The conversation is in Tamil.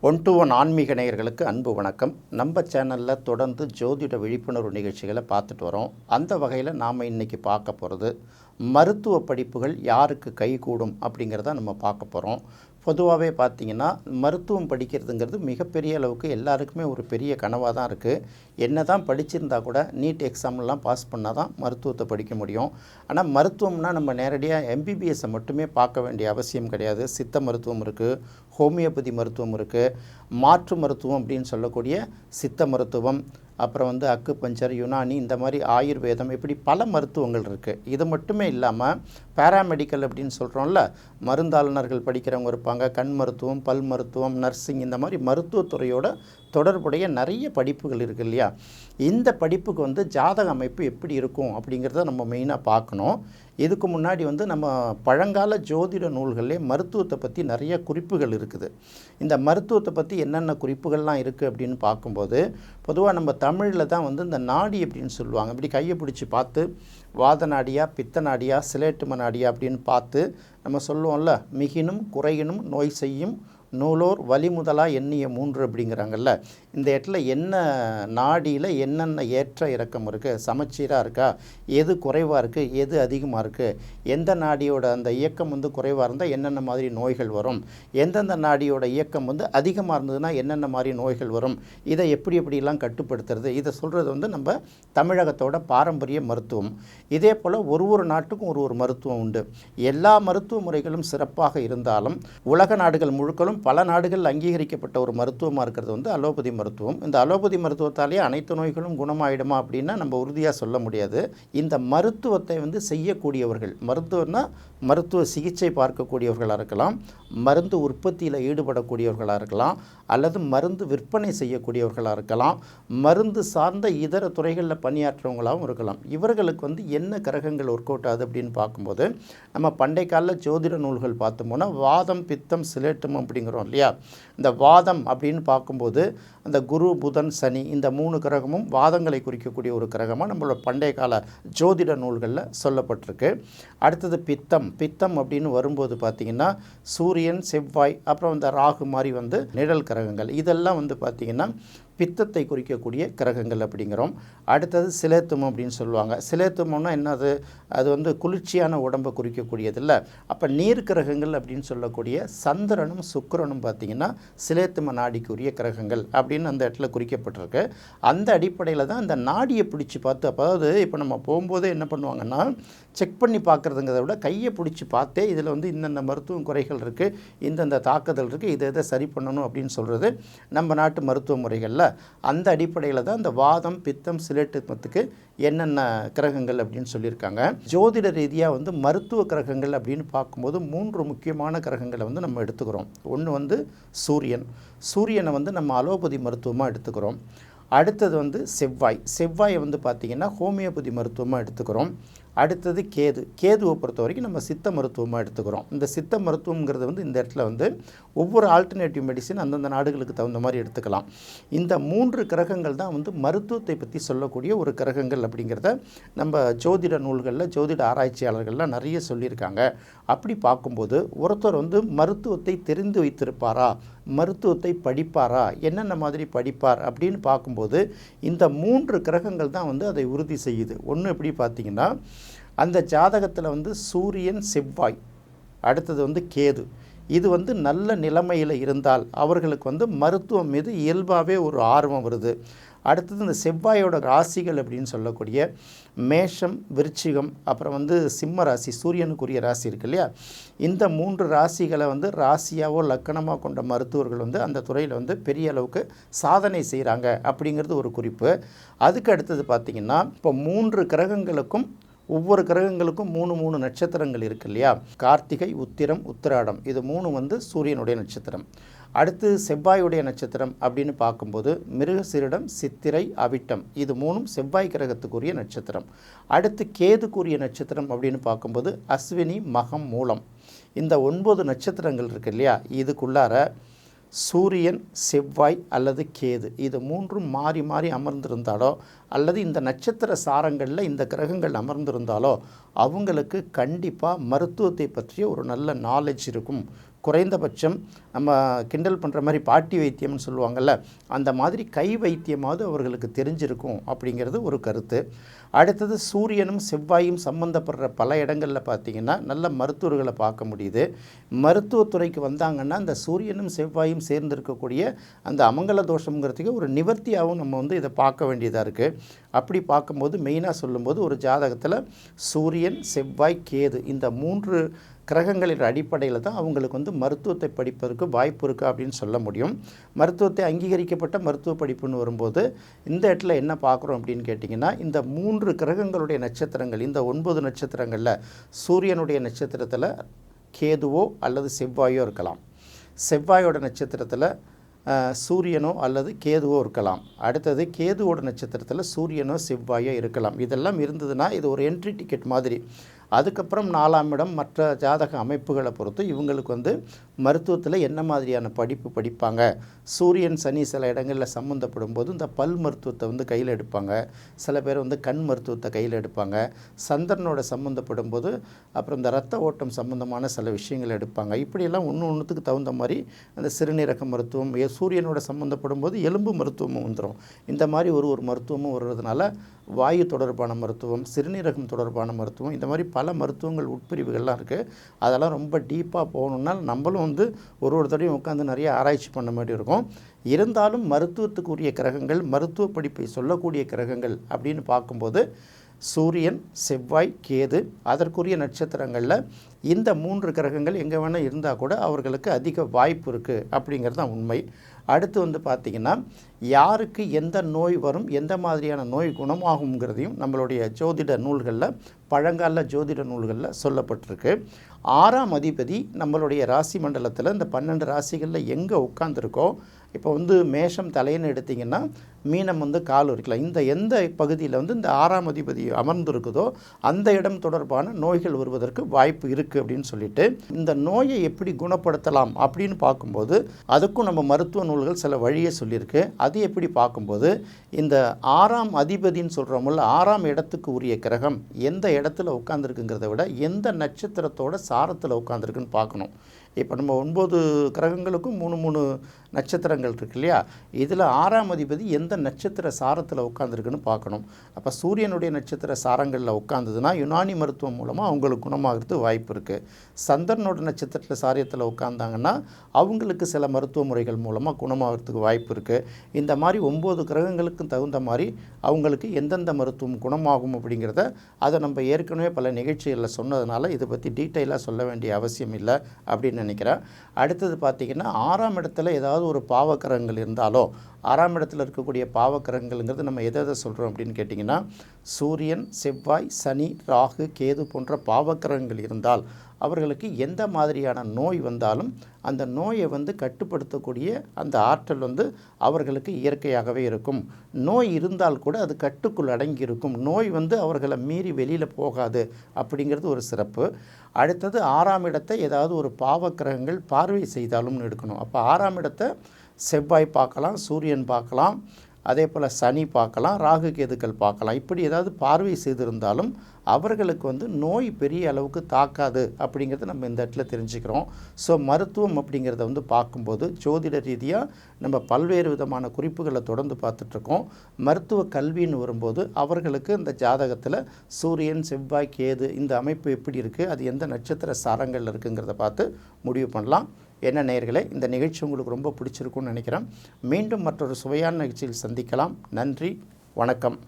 ஒன் டு ஒன் ஆன்மீக நேயர்களுக்கு அன்பு வணக்கம். நம்ம சேனலில் தொடர்ந்து ஜோதிட விழிப்புணர்வு நிகழ்ச்சிகளை பார்த்துட்டு வரோம். அந்த வகையில் நாம் இன்றைக்கி பார்க்க போகிறது மருத்துவ படிப்புகள் யாருக்கு கைகூடும் அப்படிங்கிறத நம்ம பார்க்க போகிறோம். பொதுவாகவே பார்த்திங்கன்னா மருத்துவம் படிக்கிறதுங்கிறது மிகப்பெரிய அளவுக்கு எல்லாருக்குமே ஒரு பெரிய கனவாக தான் இருக்குது. என்ன தான் படிச்சிருந்தா கூட நீட் எக்ஸாம்லாம் பாஸ் பண்ணால் தான் மருத்துவத்தை படிக்க முடியும். ஆனால் மருத்துவம்னா நம்ம நேரடியாக எம்பிபிஎஸ்ஸை மட்டுமே பார்க்க வேண்டிய அவசியம் கிடையாது. சித்த மருத்துவம் இருக்குது, ஹோமியோபதி மருத்துவம் இருக்குது, மாற்று மருத்துவம் அப்படின்னு சொல்லக்கூடிய சித்த மருத்துவம், அப்புறம் அக்கு பஞ்சர், யுனானி, இந்த மாதிரி ஆயுர்வேதம், இப்படி பல மருத்துவங்கள் இருக்குது. இது மட்டுமே இல்லாமல் பேராமெடிக்கல் அப்படின்னு சொல்கிறோம்ல, மருந்தாளுநர்கள் படிக்கிறவங்க இருப்பாங்க, கண் மருத்துவம், பல் மருத்துவம், நர்சிங், இந்த மாதிரி மருத்துவத்துறையோட தொடர்புடைய நிறைய படிப்புகள் இருக்குது இல்லையா. இந்த படிப்புக்கு ஜாதக அமைப்பு எப்படி இருக்கும் அப்படிங்கிறத நம்ம மெயினாக பார்க்கணும். இதுக்கு முன்னாடி நம்ம பழங்கால ஜோதிட நூல்களிலே மருத்துவத்தை பற்றி நிறைய குறிப்புகள் இருக்குது. இந்த மருத்துவத்தை பற்றி என்னென்ன குறிப்புகள்லாம் இருக்குது அப்படின்னு பார்க்கும்போது, பொதுவாக நம்ம தமிழில் தான் இந்த நாடி அப்படின்னு சொல்லுவாங்க. இப்படி கையை பிடிச்சி பார்த்து வாத நாடியா, பித்த நாடியா, சிலேட்டும நாடியா அப்படின்னு பார்த்து நம்ம சொல்லுவோம்ல, மிகினும் குறையினும் நோய் செய்யும் நூலோர் வலிமுதலா எண்ணிய 3 அப்படிங்கிறாங்கல்ல. இந்த இடத்துல என்ன நாடியில் என்னென்ன ஏற்ற இறக்கம் இருக்குது, சமச்சீராக இருக்கா, எது குறைவாக இருக்குது, எது அதிகமாக இருக்குது, எந்த நாடியோட அந்த இயக்கம் குறைவாக இருந்தால் என்னென்ன மாதிரி நோய்கள் வரும், எந்தெந்த நாடியோட இயக்கம் அதிகமாக இருந்ததுன்னா என்னென்ன மாதிரி நோய்கள் வரும், இதை எப்படிலாம் கட்டுப்படுத்துறது, இதை சொல்கிறது நம்ம தமிழகத்தோட பாரம்பரிய மருத்துவம். இதே போல் ஒரு நாட்டுக்கும் ஒரு மருத்துவம் உண்டு. எல்லா மருத்துவ முறைகளும் சிறப்பாக இருந்தாலும் உலக நாடுகள் முழுக்களும் பல நாடுகள் அங்கீகரிக்கப்பட்ட ஒரு மருத்துவமாக இருக்கிறது அலோபதி மருத்துவம். இந்த அலோபதி மருத்துவத்தாலேயே அனைத்து நோய்களும் குணமாயிடுமா அப்படின்னா நம்ம உறுதியாக சொல்ல முடியாது. இந்த மருத்துவத்தை செய்யக்கூடியவர்கள், மருத்துவம்னா மருத்துவ சிகிச்சை பார்க்கக்கூடியவர்களாக இருக்கலாம், மருந்து உற்பத்தியில் ஈடுபடக்கூடியவர்களாக இருக்கலாம், அல்லது மருந்து விற்பனை செய்யக்கூடியவர்களாக இருக்கலாம், மருந்து சார்ந்த இதர துறைகளில் பணியாற்றவங்களாகவும் இருக்கலாம். இவர்களுக்கு என்ன கிரகங்கள் ஒர்க் அவுட் ஆகுது அப்படின்னு பார்க்கும்போது, நம்ம பண்டை கால ஜோதிட நூல்கள் பார்த்தோம்னா வாதம், பித்தம், சிலேட்டம் அப்படிங்கிறோம் இல்லையா. இந்த வாதம் அப்படின்னு பார்க்கும்போது அந்த குரு, புதன், சனி, இந்த 3 கிரகமும் வாதங்களை குறிக்கக்கூடிய ஒரு கிரகமாக நம்மளோட பண்டைய கால ஜோதிட நூல்களில் சொல்லப்பட்டிருக்கு. அடுத்தது பித்தம் அப்படின்னு வரும்போது பார்த்திங்கன்னா சூரியன், செவ்வாய், அப்புறம் ராகு மாதிரி நிழல் கிரகங்கள், இதெல்லாம் பார்த்திங்கன்னா பித்தத்தை குறிக்கக்கூடிய கிரகங்கள் அப்படிங்கிறோம். அடுத்தது சிலேத்துமம் அப்படின்னு சொல்லுவாங்க. சிலேத்துமம்னா என்னது, அது குளிர்ச்சியான உடம்பை குறிக்கக்கூடியது இல்லை. அப்போ நீர் கிரகங்கள் அப்படின்னு சொல்லக்கூடிய சந்திரனும் சுக்கிரனும் பார்த்திங்கன்னா சிலேத்தும நாடிக்குரிய கிரகங்கள் அப்படின்னு அந்த இடத்துல குறிக்கப்பட்டிருக்கு. அந்த அடிப்படையில் தான் அந்த நாடியை பிடிச்சி பார்த்து, அதாவது இப்போ நம்ம போகும்போதே என்ன பண்ணுவாங்கன்னா செக் பண்ணி பார்க்குறதுங்கிறத விட கையை பிடிச்சி பார்த்தே இதில் இந்தந்த மருத்துவ குறைகள் இருக்குது, இந்தந்த தாக்குதல் இருக்குது, இதை சரி பண்ணணும் அப்படின்னு சொல்கிறது நம்ம நாட்டு மருத்துவ முறைகளில். அந்த அடிப்படையில் தான் இந்த வாதம், பித்தம், சிலேட்டுமத்துக்கு என்னென்ன கிரகங்கள் அப்படின்னு சொல்லியிருக்காங்க. ஜோதிட ரீதியாக மருத்துவ கிரகங்கள் அப்படின்னு பார்க்கும்போது 3 முக்கியமான கிரகங்களை நம்ம எடுத்துக்கிறோம். ஒன்று சூரியனை நம்ம அலோபதி மருத்துவமாக எடுத்துக்கிறோம். அடுத்தது செவ்வாயை பார்த்திங்கன்னா ஹோமியோபதி மருத்துவமாக எடுத்துக்கிறோம். அடுத்தது கேதுவை பொறுத்த வரைக்கும் நம்ம சித்த மருத்துவமாக எடுத்துக்கிறோம். இந்த சித்த மருத்துவங்கிறது இந்த இடத்துல ஒவ்வொரு ஆல்டர்னேட்டிவ் மெடிசின் அந்தந்த நாடுகளுக்கு தகுந்த மாதிரி எடுத்துக்கலாம். இந்த 3 கிரகங்கள் தான் மருத்துவத்தை பற்றி சொல்லக்கூடிய ஒரு கிரகங்கள் அப்படிங்கிறத நம்ம ஜோதிட நூல்களில் ஜோதிட ஆராய்ச்சியாளர்கள்லாம் நிறைய சொல்லியிருக்காங்க. அப்படி பார்க்கும்போது ஒருத்தர் மருத்துவத்தை தெரிந்து வைத்திருப்பாரா, மருத்துவத்தை படிப்பாரா, என்னென்ன மாதிரி படிப்பார் அப்படின்னு பார்க்கும்போது இந்த 3 கிரகங்கள் தான் அதை உறுதி செய்யுது. ஒன்று எப்படி பார்த்திங்கன்னா அந்த ஜாதகத்தில் சூரியன், செவ்வாய், அடுத்தது கேது, இது நல்ல நிலைமையில் இருந்தால் அவர்களுக்கு மருத்துவம் மீது இயல்பாகவே ஒரு ஆர்வம் வருது. அடுத்தது இந்த செவ்வாயோட ராசிகள் அப்படின்னு சொல்லக்கூடிய மேஷம், விருச்சிகம், அப்புறம் சிம்ம ராசி, சூரியனுக்குரிய ராசி இருக்கு இல்லையா. இந்த 3 ராசிகளை ராசியாவோ லக்கணமாக கொண்ட மருத்துவர்கள் அந்த துறையில் பெரிய அளவுக்கு சாதனை செய்கிறாங்க அப்படிங்கிறது ஒரு குறிப்பு. அதுக்கு அடுத்தது பார்த்திங்கன்னா இப்போ 3 கிரகங்களுக்கும் ஒவ்வொரு கிரகங்களுக்கும் 3 நட்சத்திரங்கள் இருக்குது இல்லையா. கார்த்திகை, உத்திரம், உத்திராடம், இது 3 சூரியனுடைய நட்சத்திரம். அடுத்து செவ்வாயுடைய நட்சத்திரம் அப்படின்னு பார்க்கும்போது மிருகசீரிடம், சித்திரை, அவிட்டம், இது 3 செவ்வாய் கிரகத்துக்குரிய நட்சத்திரம். அடுத்து கேதுக்குரிய நட்சத்திரம் அப்படின்னு பார்க்கும்போது அஸ்வினி, மகம், மூலம், இந்த 9 நட்சத்திரங்கள் இருக்குது இல்லையா. இதுக்குள்ளார சூரியன், செவ்வாய் அல்லது கேது, இது 3 மாறி மாறி அமர்ந்திருந்தாலோ அல்லது இந்த நட்சத்திர சாரங்களில் இந்த கிரகங்கள் அமர்ந்திருந்தாலோ அவங்களுக்கு கண்டிப்பாக மருத்துவத்தை பற்றிய ஒரு நல்ல நாலேஜ் இருக்கும். குறைந்தபட்சம் நம்ம கிண்டல் பண்ணுற மாதிரி பாட்டி வைத்தியம்னு சொல்லுவாங்கள்ல, அந்த மாதிரி கை வைத்தியமாவது அவர்களுக்கு தெரிஞ்சிருக்கும் அப்படிங்கிறது ஒரு கருத்து. அடுத்தது சூரியனும் செவ்வாயும் சம்மந்தப்படுற பல இடங்களில் பார்த்திங்கன்னா நல்ல மருத்துவர்களை பார்க்க முடியுது. மருத்துவத்துறைக்கு வந்தாங்கன்னா அந்த சூரியனும் செவ்வாயும் சேர்ந்திருக்கக்கூடிய அந்த அமங்கல தோஷங்கிறதுக்கு ஒரு நிவர்த்தியாகவும் நம்ம இதை பார்க்க வேண்டியதாக இருக்குது. அப்படி பார்க்கும்போது மெயினாக சொல்லும்போது ஒரு ஜாதகத்தில் சூரியன், செவ்வாய், கேது இந்த 3 கிரகங்களின் அடிப்படையில் தான் அவங்களுக்கு மருத்துவத்தை படிப்பதற்கு வாய்ப்பு இருக்குது அப்படின்னு சொல்ல முடியும். மருத்துவத்தை அங்கீகரிக்கப்பட்ட மருத்துவ படிப்புன்னு வரும்போது இந்த இடத்துல என்ன பார்க்குறோம் அப்படின்னு கேட்டிங்கன்னா, இந்த 3 கிரகங்களுடைய நட்சத்திரங்கள், இந்த 9 நட்சத்திரங்களில் சூரியனுடைய நட்சத்திரத்தில் கேதுவோ அல்லது செவ்வாயோ இருக்கலாம், செவ்வாயோட நட்சத்திரத்தில் சூரியனோ அல்லது கேதுவோ இருக்கலாம், அடுத்தது கேதுவோட நட்சத்திரத்தில் சூரியனோ செவ்வாயோ இருக்கலாம். இதெல்லாம் இருந்ததுன்னா இது ஒரு என்ட்ரி டிக்கெட் மாதிரி. அதுக்கப்புறம் 4ஆம் இடம் மற்ற ஜாதக அமைப்புகளை பொறுத்து இவங்களுக்கு மருத்துவத்தில் என்ன மாதிரியான படிப்பு படிப்பாங்க. சூரியன் சனி சில இடங்களில் சம்மந்தப்படும் போது இந்த பல் மருத்துவத்தை கையில் எடுப்பாங்க, சில பேர் கண் மருத்துவத்தை கையில் எடுப்பாங்க. சந்திரனோட சம்மந்தப்படும் போது அப்புறம் இந்த இரத்த ஓட்டம் சம்மந்தமான சில விஷயங்கள் எடுப்பாங்க. இப்படியெல்லாம் ஒன்றுத்துக்கு தகுந்த மாதிரி அந்த சிறுநீரக மருத்துவம், சூரியனோட சம்மந்தப்படும் போது எலும்பு மருத்துவமும் வந்துடும். இந்த மாதிரி ஒரு மருத்துவமும் வர்றதுனால வாயு தொடர்பான மருத்துவம், சிறுநீரகம் தொடர்பான மருத்துவம், இந்த மாதிரி பல மருத்துவங்கள் உட்பிரிவுகள்லாம் இருக்குது. அதெல்லாம் ரொம்ப டீப்பாக போகணுன்னா நம்மளும் ஒரு தடையும் உட்காந்து நிறைய ஆராய்ச்சி பண்ண மாதிரி இருக்கும். இருந்தாலும் மருத்துவத்துக்குரிய கிரகங்கள், மருத்துவ படிப்பை சொல்லக்கூடிய கிரகங்கள் அப்படின்னு பார்க்கும்போது சூரியன், செவ்வாய், கேது அதற்குரிய நட்சத்திரங்களில் இந்த 3 கிரகங்கள் எங்கே வேணால் இருந்தால் கூட அவர்களுக்கு அதிக வாய்ப்பு இருக்குது அப்படிங்கிறது தான் உண்மை. அடுத்து பார்த்திங்கன்னா யாருக்கு எந்த நோய் வரும், எந்த மாதிரியான நோய் குணமாகுங்கிறதையும் நம்மளுடைய ஜோதிட நூல்களில், பழங்கால ஜோதிட நூல்களில் சொல்லப்பட்டிருக்கு. 6ஆம் அதிபதி நம்மளுடைய ராசி மண்டலத்தில் இந்த 12 ராசிகளில் எங்கே உட்காந்துருக்கோ, இப்போ மேஷம் தலைன்னு எடுத்திங்கன்னா மீனம் கால் இருக்கலாம், இந்த எந்த பகுதியில் இந்த 6ஆம் அதிபதி அமர்ந்திருக்குதோ அந்த இடம் தொடர்பான நோய்கள் வருவதற்கு வாய்ப்பு இருக்குது அப்படின்னு சொல்லிட்டு, இந்த நோயை எப்படி குணப்படுத்தலாம் அப்படின்னு பார்க்கும்போது அதுக்கும் நம்ம மருத்துவ நூல்கள் சில வழியை சொல்லியிருக்கு. அது எப்படி பார்க்கும்போது இந்த 6ஆம் அதிபதின்னு சொல்கிறோம்ல, 6ஆம் இடத்துக்கு உரிய கிரகம் எந்த இடத்துல உட்காந்துருக்குங்கிறத விட எந்த நட்சத்திரத்தோட சாரத்தில் உட்காந்துருக்குன்னு பார்க்கணும். இப்போ நம்ம 9 கிரகங்களுக்கும் 3 நட்சத்திரங்கள் இருக்கு இல்லையா, இதில் 6ஆம் அதிபதி எந்த நட்சத்திர சாரத்தில் உட்காந்துருக்குன்னு பார்க்கணும். அப்போ சூரியனுடைய நட்சத்திர சாரங்களில் உட்காந்துதுன்னா யுனானி மருத்துவம் மூலமாக அவங்களுக்கு குணமாகிறது வாய்ப்பு இருக்குது. சந்திரனோட நட்சத்திர சாரியத்தில் உட்காந்தாங்கன்னா அவங்களுக்கு சில மருத்துவ முறைகள் மூலமாக குணமாகிறதுக்கு வாய்ப்பு இருக்குது. இந்த மாதிரி 9 கிரகங்களுக்கும் தகுந்த மாதிரி அவங்களுக்கு எந்தெந்த மருத்துவம் குணமாகும் அப்படிங்கிறத அதை நம்ம ஏற்கனவே பல நிகழ்ச்சிகளில் சொன்னதுனால இதை பற்றி டீட்டெயிலாக சொல்ல வேண்டிய அவசியம் இல்லை அப்படின்னு நினைக்கிறேன். அடுத்தது பார்த்திங்கன்னா 6ஆம் இடத்துல ஏதாவது ஒரு பாவக்கிரகங்கள் இருந்தாலோ, 6ஆம் இடத்துல இருக்கக்கூடிய பாவக்கிரகங்கள்ங்கிறது நம்ம எதை சொல்கிறோம் அப்படின்னு கேட்டிங்கன்னா, சூரியன், செவ்வாய், சனி, ராகு, கேது போன்ற பாவக்கிரகங்கள் இருந்தால் அவர்களுக்கு எந்த மாதிரியான நோய் வந்தாலும் அந்த நோயை கட்டுப்படுத்தக்கூடிய அந்த ஆற்றல் அவர்களுக்கு இயற்கையாகவே இருக்கும். நோய் இருந்தால் கூட அது கட்டுக்குள் அடங்கி இருக்கும். நோய் அவர்களை மீறி வெளியில் போகாது அப்படிங்கிறது ஒரு சிறப்பு. அடுத்தது 6ஆம் இடத்தை ஏதாவது ஒரு பாவக்கிரகங்கள் பார்வை செய்தாலும் எடுக்கணும். அப்போ 6ஆம் இடத்தை செவ்வாய் பார்க்கலாம், சூரியன் பார்க்கலாம், அதே போல் சனி பார்க்கலாம், ராகு கேதுக்கள் பார்க்கலாம். இப்படி ஏதாவது பார்வை செய்திருந்தாலும் அவர்களுக்கு நோய் பெரிய அளவுக்கு தாக்காது அப்படிங்கிறத நம்ம இந்த இடத்துல தெரிஞ்சுக்கிறோம். ஸோ மருத்துவம் அப்படிங்கிறத பார்க்கும்போது ஜோதிட ரீதியாக நம்ம பல்வேறு விதமான குறிப்புகளை தொடர்ந்து பார்த்துட்ருக்கோம். மருத்துவ கல்வின்னு வரும்போது அவர்களுக்கு இந்த ஜாதகத்தில் சூரியன், செவ்வாய், கேது இந்த அமைப்பு எப்படி இருக்குது, அது எந்த நட்சத்திர சாரங்கள் இருக்குங்கிறத பார்த்து முடிவு பண்ணலாம். என்ன நேயர்களே, இந்த நிகழ்ச்சி உங்களுக்கு ரொம்ப பிடிச்சிருக்குன்னு நினைக்கிறேன். மீண்டும் மற்றொரு சுவையான நிகழ்ச்சியில் சந்திக்கலாம். நன்றி, வணக்கம்.